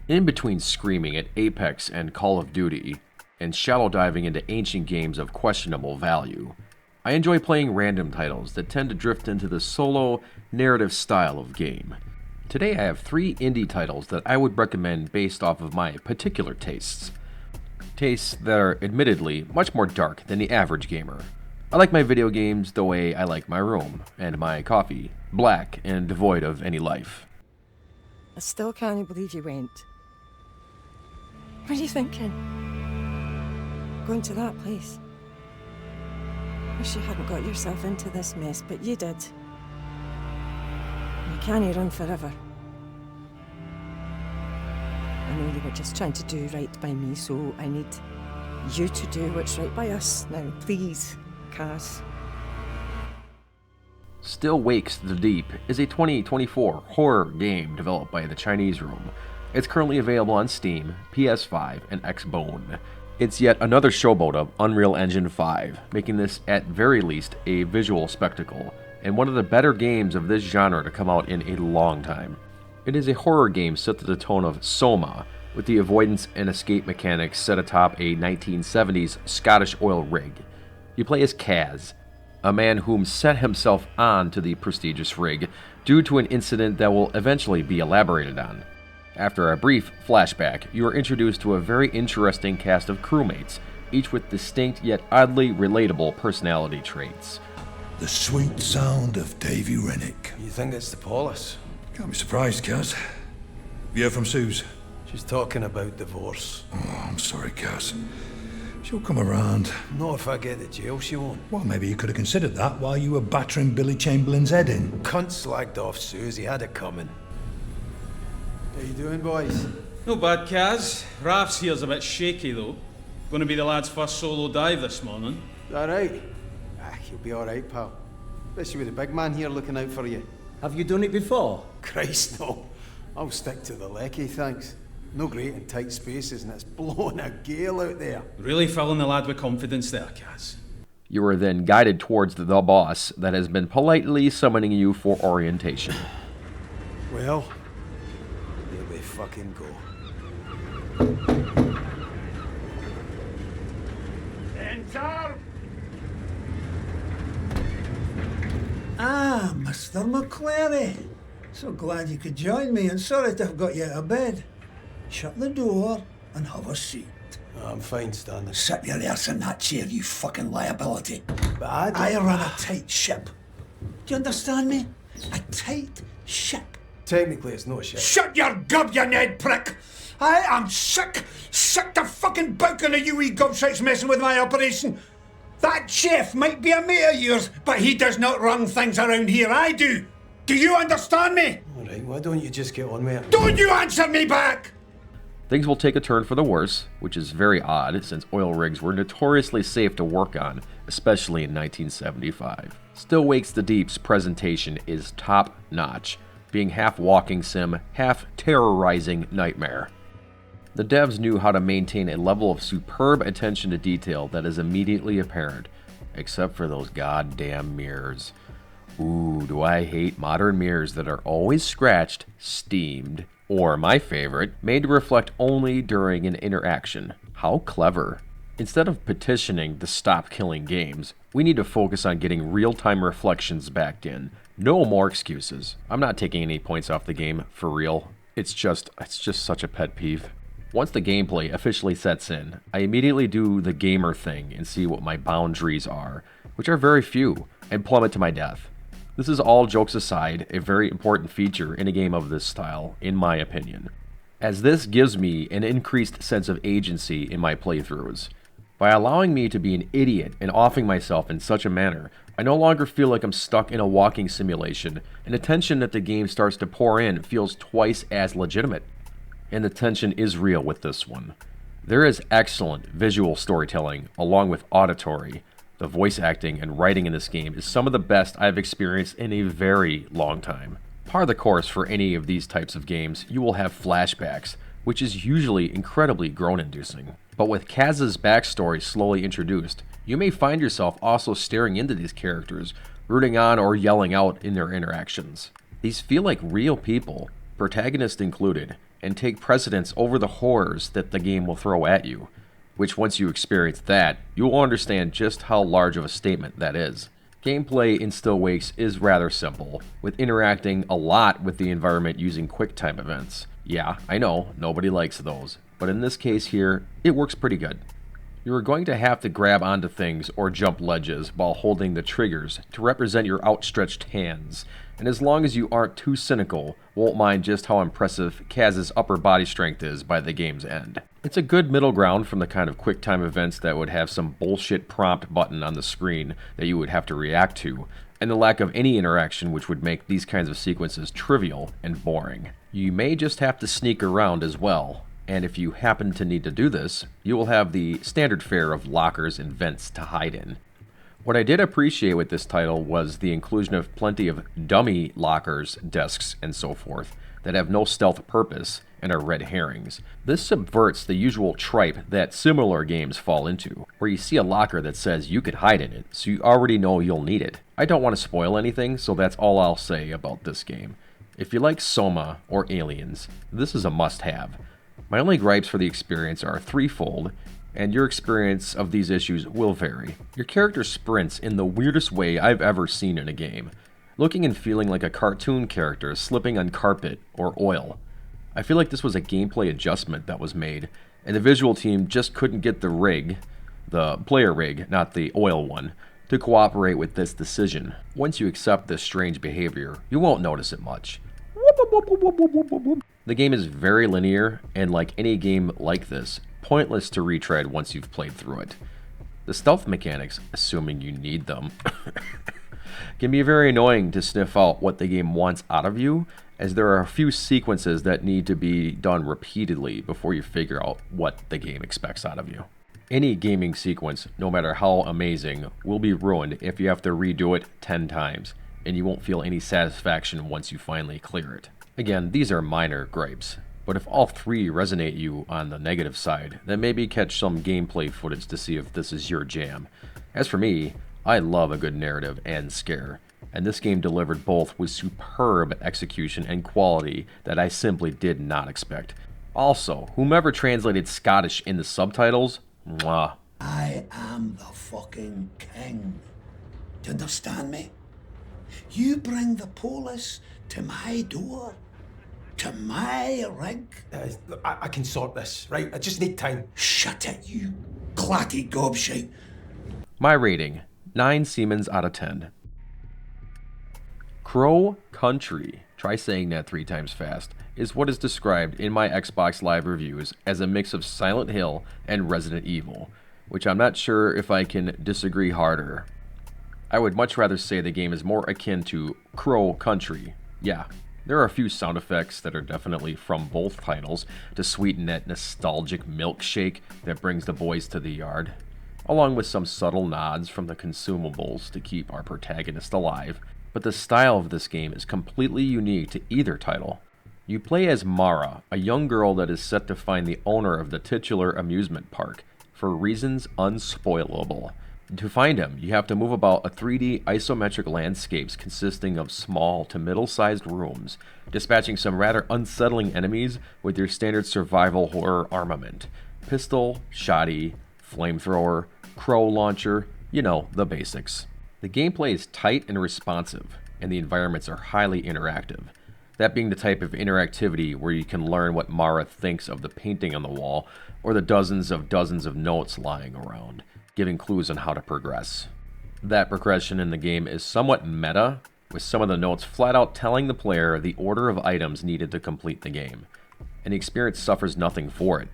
In between screaming at Apex and Call of Duty, and shallow diving into ancient games of questionable value, I enjoy playing random titles that tend to drift into the solo, narrative style of game. Today I have 3 indie titles that I would recommend based off of my particular tastes. Tastes that are admittedly much more dark than the average gamer. I like my video games the way I like my room, and my coffee, black and devoid of any life. I still can't believe you went. What are you thinking? Going to that place? Wish you hadn't got yourself into this mess, but you did. You can't run forever. I know you were just trying to do right by me, so I need you to do what's right by us. Now, please, Kaz. Still Wakes the Deep is a 2024 horror game developed by the Chinese Room. It's currently available on Steam, PS5, and Xbone. It's yet another showboat of Unreal Engine 5, making this at very least a visual spectacle, and one of the better games of this genre to come out in a long time. It is a horror game set to the tone of Soma, with the avoidance and escape mechanics set atop a 1970s Scottish oil rig. You play as Kaz, a man whom set himself on to the prestigious rig due to an incident that will eventually be elaborated on. After a brief flashback, you are introduced to a very interesting cast of crewmates, each with distinct yet oddly relatable personality traits. The sweet sound of Davy Rennick. You think it's the police? Can't be surprised, Kaz. You heard from Suze? She's talking about divorce. Oh, I'm sorry, Kaz. She'll come around. Not if I get to jail, she won't. Well, maybe you could have considered that while you were battering Billy Chamberlain's head in. Cunt slagged off Suze, he had it coming. How you doing, boys? No bad, Kaz. Raf's here's a bit shaky, though. Going to be the lad's first solo dive this morning. All right? You'll be all right, pal. Especially with the big man here looking out for you. Have you done it before? Christ, no. I'll stick to the lecky, thanks. No great in tight spaces, and it's blowing a gale out there. Really filling the lad with confidence there, Kaz. You are then guided towards the boss that has been politely summoning you for orientation. Well, here we fucking go. Enter! Ah, Mr. McClary. So glad you could join me, and sorry to have got you out of bed. Shut the door and have a seat. I'm fine, Stanley. Sit your ass in that chair, you fucking liability. But I run a tight ship. Do you understand me? A tight ship. Technically, it's no shit. Shut your gob, you Ned prick! I am sick to fucking bouking of you wee gobshites messing with my operation. That chef might be a mate of yours, but he does not run things around here. I do. Do you understand me? All right, why don't you just get on with it? Don't you answer me back! Things will take a turn for the worse, which is very odd since oil rigs were notoriously safe to work on, especially in 1975. Still Wakes the Deep's presentation is top-notch, being half walking sim, half terrorizing nightmare. The devs knew how to maintain a level of superb attention to detail that is immediately apparent, except for those goddamn mirrors. Ooh, do I hate modern mirrors that are always scratched, steamed, or, my favorite, made to reflect only during an interaction. How clever. Instead of petitioning to stop killing games, we need to focus on getting real-time reflections back in. No more excuses. I'm not taking any points off the game, for real. It's just such a pet peeve. Once the gameplay officially sets in, I immediately do the gamer thing and see what my boundaries are, which are very few, and plummet to my death. This is, all jokes aside, a very important feature in a game of this style, in my opinion, as this gives me an increased sense of agency in my playthroughs. By allowing me to be an idiot and offing myself in such a manner, I no longer feel like I'm stuck in a walking simulation, and the tension that the game starts to pour in feels twice as legitimate. And the tension is real with this one. There is excellent visual storytelling along with auditory. The voice acting and writing in this game is some of the best I've experienced in a very long time. Par the course for any of these types of games, you will have flashbacks, which is usually incredibly groan-inducing. But with Kaz's backstory slowly introduced, you may find yourself also staring into these characters, rooting on or yelling out in their interactions. These feel like real people, protagonist included, and take precedence over the horrors that the game will throw at you, which once you experience that, you will understand just how large of a statement that is. Gameplay in Still Wakes is rather simple, with interacting a lot with the environment using QuickTime events. Yeah, I know, nobody likes those, but in this case here, it works pretty good. You are going to have to grab onto things or jump ledges while holding the triggers to represent your outstretched hands, and as long as you aren't too cynical, won't mind just how impressive Kaz's upper body strength is by the game's end. It's a good middle ground from the kind of QuickTime events that would have some bullshit prompt button on the screen that you would have to react to, and the lack of any interaction which would make these kinds of sequences trivial and boring. You may just have to sneak around as well, and if you happen to need to do this, you will have the standard fare of lockers and vents to hide in. What I did appreciate with this title was the inclusion of plenty of dummy lockers, desks, and so forth that have no stealth purpose and are red herrings. This subverts the usual tripe that similar games fall into, where you see a locker that says you could hide in it, so you already know you'll need it. I don't want to spoil anything, so that's all I'll say about this game. If you like Soma or Aliens, this is a must-have. My only gripes for the experience are threefold, and your experience of these issues will vary. Your character sprints in the weirdest way I've ever seen in a game, looking and feeling like a cartoon character slipping on carpet or oil. I feel like this was a gameplay adjustment that was made, and the visual team just couldn't get the rig, the player rig, not the oil one, to cooperate with this decision. Once you accept this strange behavior, you won't notice it much. The game is very linear, and like any game like this, pointless to retread once you've played through it. The stealth mechanics, assuming you need them, can be very annoying to sniff out what the game wants out of you, as there are a few sequences that need to be done repeatedly before you figure out what the game expects out of you. Any gaming sequence, no matter how amazing, will be ruined if you have to redo it 10 times, and you won't feel any satisfaction once you finally clear it. Again, these are minor gripes, but if all three resonate you on the negative side, then maybe catch some gameplay footage to see if this is your jam. As for me, I love a good narrative and scare, and this game delivered both with superb execution and quality that I simply did not expect. Also, whomever translated Scottish in the subtitles, mwah. I am the fucking king. Do you understand me? You bring the police to my door, to my rig. I can sort this, right? I just need time. Shut it, you clatty gobshite. My rating, 9 Siemens out of 10. Crow Country, try saying that 3 times fast, is what is described in my Xbox Live reviews as a mix of Silent Hill and Resident Evil, which I'm not sure if I can disagree harder. I would much rather say the game is more akin to Crow Country. Yeah, there are a few sound effects that are definitely from both titles to sweeten that nostalgic milkshake that brings the boys to the yard, along with some subtle nods from the consumables to keep our protagonist alive, but the style of this game is completely unique to either title. You play as Mara, a young girl that is set to find the owner of the titular amusement park, for reasons unspoilable. To find him, you have to move about a 3D isometric landscapes consisting of small to middle-sized rooms, dispatching some rather unsettling enemies with your standard survival horror armament. Pistol, shotty, flamethrower, crow launcher, you know, the basics. The gameplay is tight and responsive, and the environments are highly interactive. That being the type of interactivity where you can learn what Mara thinks of the painting on the wall, or the dozens of notes lying around, giving clues on how to progress. That progression in the game is somewhat meta, with some of the notes flat out telling the player the order of items needed to complete the game, and the experience suffers nothing for it.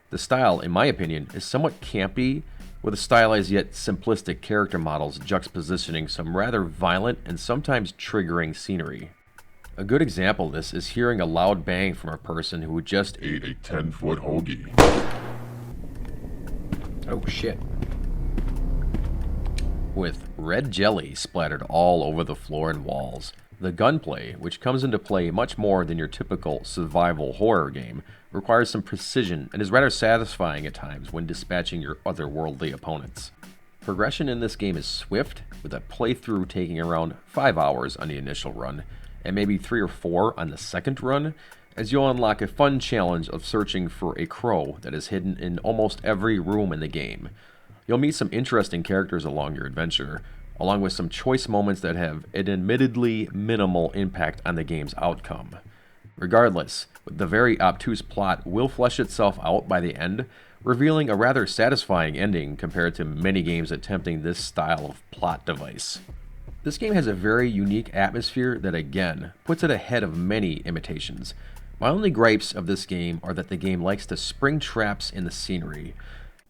The style, in my opinion, is somewhat campy, with a stylized yet simplistic character models juxtapositioning some rather violent and sometimes triggering scenery. A good example of this is hearing a loud bang from a person who just ate a 10-foot hoagie. Oh shit. With red jelly splattered all over the floor and walls. The gunplay, which comes into play much more than your typical survival horror game, requires some precision and is rather satisfying at times when dispatching your otherworldly opponents. Progression in this game is swift, with a playthrough taking around 5 hours on the initial run, and maybe 3 or 4 on the second run, as you'll unlock a fun challenge of searching for a crow that is hidden in almost every room in the game. You'll meet some interesting characters along your adventure, along with some choice moments that have an admittedly minimal impact on the game's outcome. Regardless, the very obtuse plot will flesh itself out by the end, revealing a rather satisfying ending compared to many games attempting this style of plot device. This game has a very unique atmosphere that again puts it ahead of many imitations. My only gripes of this game are that the game likes to spring traps in the scenery.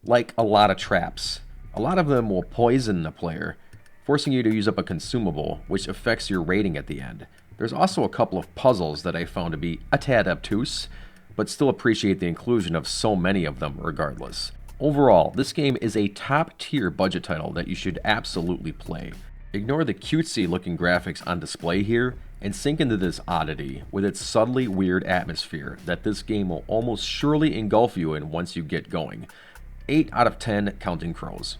Like a lot of traps, a lot of them will poison the player, forcing you to use up a consumable, which affects your rating at the end. There's also a couple of puzzles that I found to be a tad obtuse, but still appreciate the inclusion of so many of them regardless. Overall, this game is a top-tier budget title that you should absolutely play. Ignore the cutesy looking graphics on display here and sink into this oddity with its subtly weird atmosphere that this game will almost surely engulf you in once you get going. 8 out of 10 Counting Crows.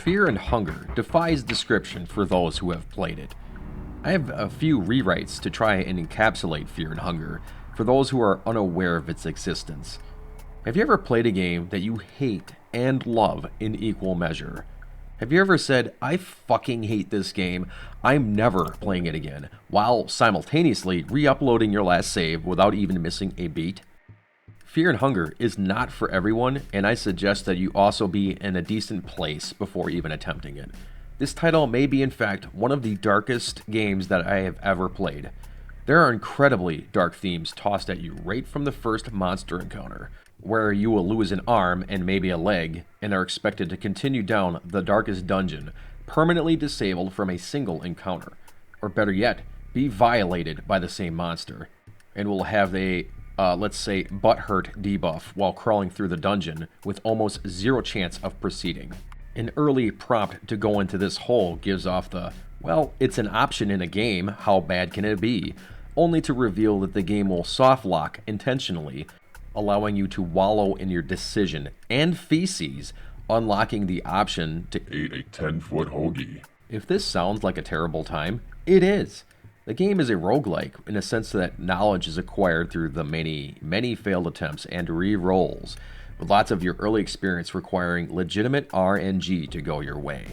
Fear and Hunger defies description for those who have played it. I have a few rewrites to try and encapsulate Fear and Hunger for those who are unaware of its existence. Have you ever played a game that you hate and love in equal measure? Have you ever said, I fucking hate this game, I'm never playing it again, while simultaneously re-uploading your last save without even missing a beat? Fear and Hunger is not for everyone, and I suggest that you also be in a decent place before even attempting it. This title may be in fact one of the darkest games that I have ever played. There are incredibly dark themes tossed at you right from the first monster encounter, where you will lose an arm and maybe a leg, and are expected to continue down the darkest dungeon, permanently disabled from a single encounter. Or better yet, be violated by the same monster, and will have a let's say, butthurt debuff while crawling through the dungeon with almost zero chance of proceeding. An early prompt to go into this hole gives off the, well, it's an option in a game, how bad can it be? Only to reveal that the game will soft lock intentionally, allowing you to wallow in your decision and feces, unlocking the option to Eat a 10-foot hoagie. If this sounds like a terrible time, it is. The game is a roguelike in a sense that knowledge is acquired through the many failed attempts and re-rolls, with lots of your early experience requiring legitimate RNG to go your way.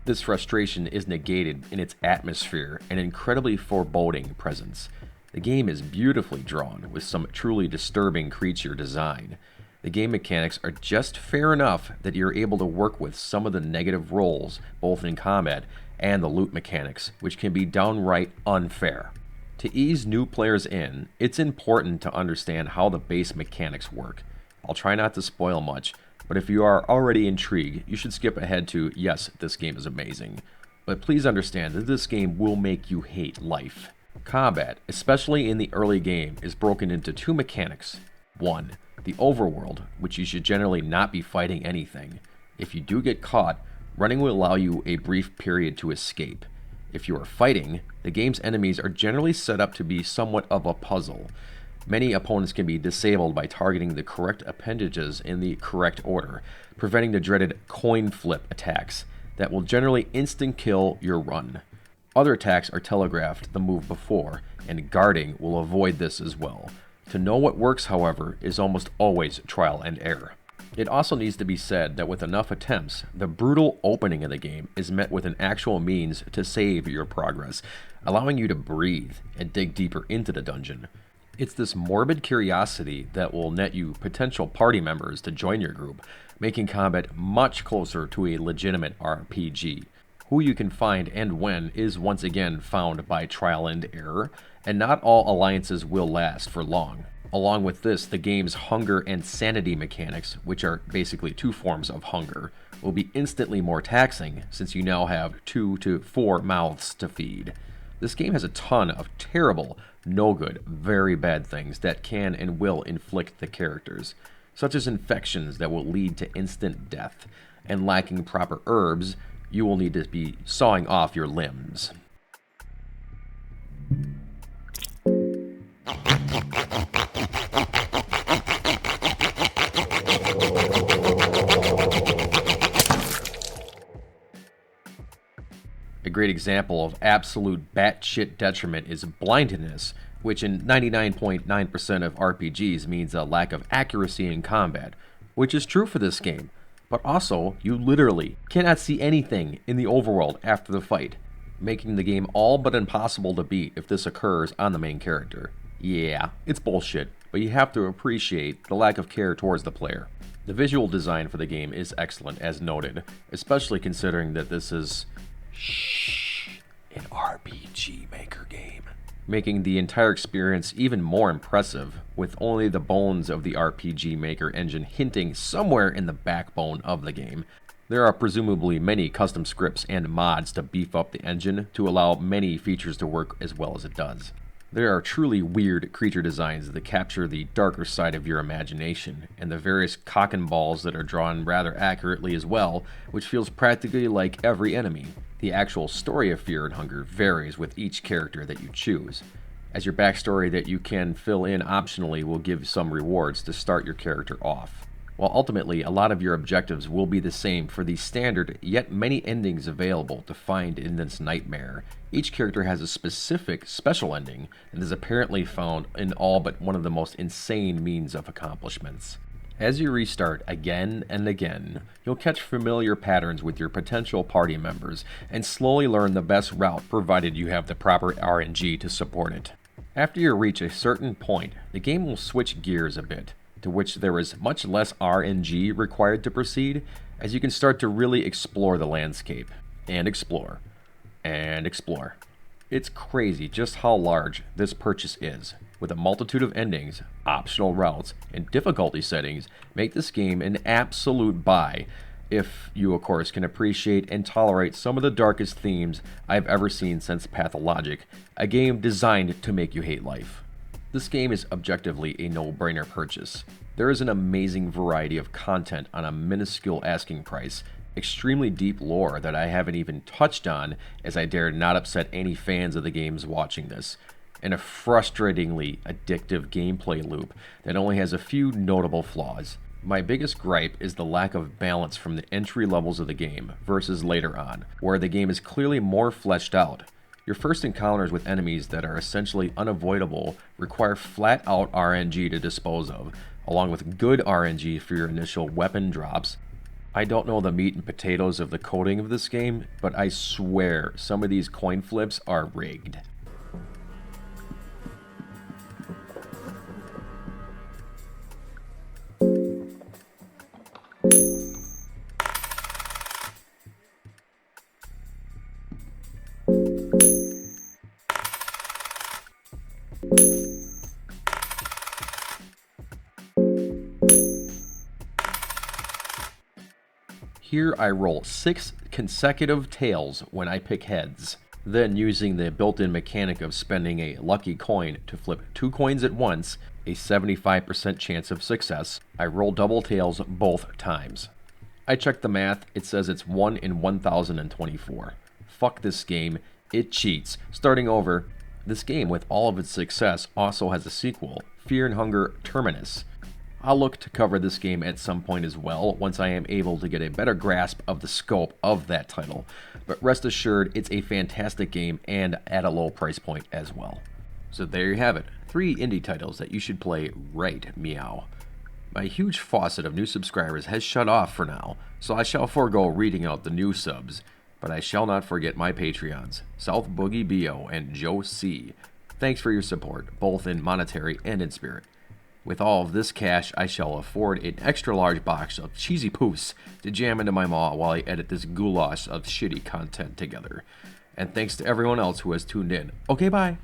This frustration is negated in its atmosphere and incredibly foreboding presence. The game is beautifully drawn with some truly disturbing creature design. The game mechanics are just fair enough that you're able to work with some of the negative rolls, both in combat and the loot mechanics, which can be downright unfair. To ease new players in, it's important to understand how the base mechanics work. I'll try not to spoil much, but if you are already intrigued, you should skip ahead to, yes, this game is amazing. But please understand that this game will make you hate life. Combat, especially in the early game, is broken into two mechanics. 1. The overworld, which you should generally not be fighting anything. If you do get caught, running will allow you a brief period to escape. If you are fighting, the game's enemies are generally set up to be somewhat of a puzzle. Many opponents can be disabled by targeting the correct appendages in the correct order, preventing the dreaded coin flip attacks that will generally instant kill your run. Other attacks are telegraphed the move before, and guarding will avoid this as well. To know what works, however, is almost always trial and error. It also needs to be said that with enough attempts, the brutal opening of the game is met with an actual means to save your progress, allowing you to breathe and dig deeper into the dungeon. It's this morbid curiosity that will net you potential party members to join your group, making combat much closer to a legitimate RPG. Who you can find and when is once again found by trial and error, and not all alliances will last for long. Along with this, the game's hunger and sanity mechanics, which are basically two forms of hunger, will be instantly more taxing since you now have 2 to 4 mouths to feed. This game has a ton of terrible, no good, very bad things that can and will inflict the characters, such as infections that will lead to instant death, and lacking proper herbs, you will need to be sawing off your limbs. A great example of absolute batshit detriment is blindness, which in 99.9% of RPGs means a lack of accuracy in combat, which is true for this game, but also you literally cannot see anything in the overworld after the fight, making the game all but impossible to beat if this occurs on the main character. Yeah, it's bullshit, but you have to appreciate the lack of care towards the player. The visual design for the game is excellent, as noted, especially considering that this is an RPG Maker game, making the entire experience even more impressive, with only the bones of the RPG Maker engine hinting somewhere in the backbone of the game. There are presumably many custom scripts and mods to beef up the engine to allow many features to work as well as it does. There are truly weird creature designs that capture the darker side of your imagination, and the various cock and balls that are drawn rather accurately as well, which feels practically like every enemy. The actual story of Fear and Hunger varies with each character that you choose, as your backstory that you can fill in optionally will give some rewards to start your character off. While ultimately a lot of your objectives will be the same for the standard yet many endings available to find in this nightmare, each character has a specific special ending that is apparently found in all but one of the most insane means of accomplishments. As you restart again and again, you'll catch familiar patterns with your potential party members and slowly learn the best route provided you have the proper RNG to support it. After you reach a certain point, the game will switch gears a bit, to which there is much less RNG required to proceed, as you can start to really explore the landscape, and explore, and explore. It's crazy just how large this purchase is, with a multitude of endings, optional routes, and difficulty settings make this game an absolute buy, if you of course can appreciate and tolerate some of the darkest themes I've ever seen since Pathologic, a game designed to make you hate life. This game is objectively a no-brainer purchase. There is an amazing variety of content on a minuscule asking price, extremely deep lore that I haven't even touched on as I dare not upset any fans of the games watching this, and a frustratingly addictive gameplay loop that only has a few notable flaws. My biggest gripe is the lack of balance from the entry levels of the game versus later on, where the game is clearly more fleshed out. Your first encounters with enemies that are essentially unavoidable require flat-out RNG to dispose of, along with good RNG for your initial weapon drops. I don't know the meat and potatoes of the coding of this game, but I swear some of these coin flips are rigged. Here I roll 6 consecutive tails when I pick heads. Then, using the built-in mechanic of spending a lucky coin to flip 2 coins at once, a 75% chance of success, I roll double tails both times. I checked the math, it says it's 1 in 1024. Fuck this game, it cheats. Starting over, this game with all of its success also has a sequel, Fear and Hunger Terminus. I'll look to cover this game at some point as well, once I am able to get a better grasp of the scope of that title. But rest assured, it's a fantastic game and at a low price point as well. So there you have it, 3 indie titles that you should play right meow. My huge faucet of new subscribers has shut off for now, so I shall forego reading out the new subs, but I shall not forget my Patreons, South Boogie B.O. and Joe C. Thanks for your support, both in monetary and in spirit. With all of this cash, I shall afford an extra large box of cheesy poofs to jam into my maw while I edit this goulash of shitty content together. And thanks to everyone else who has tuned in. Okay, bye.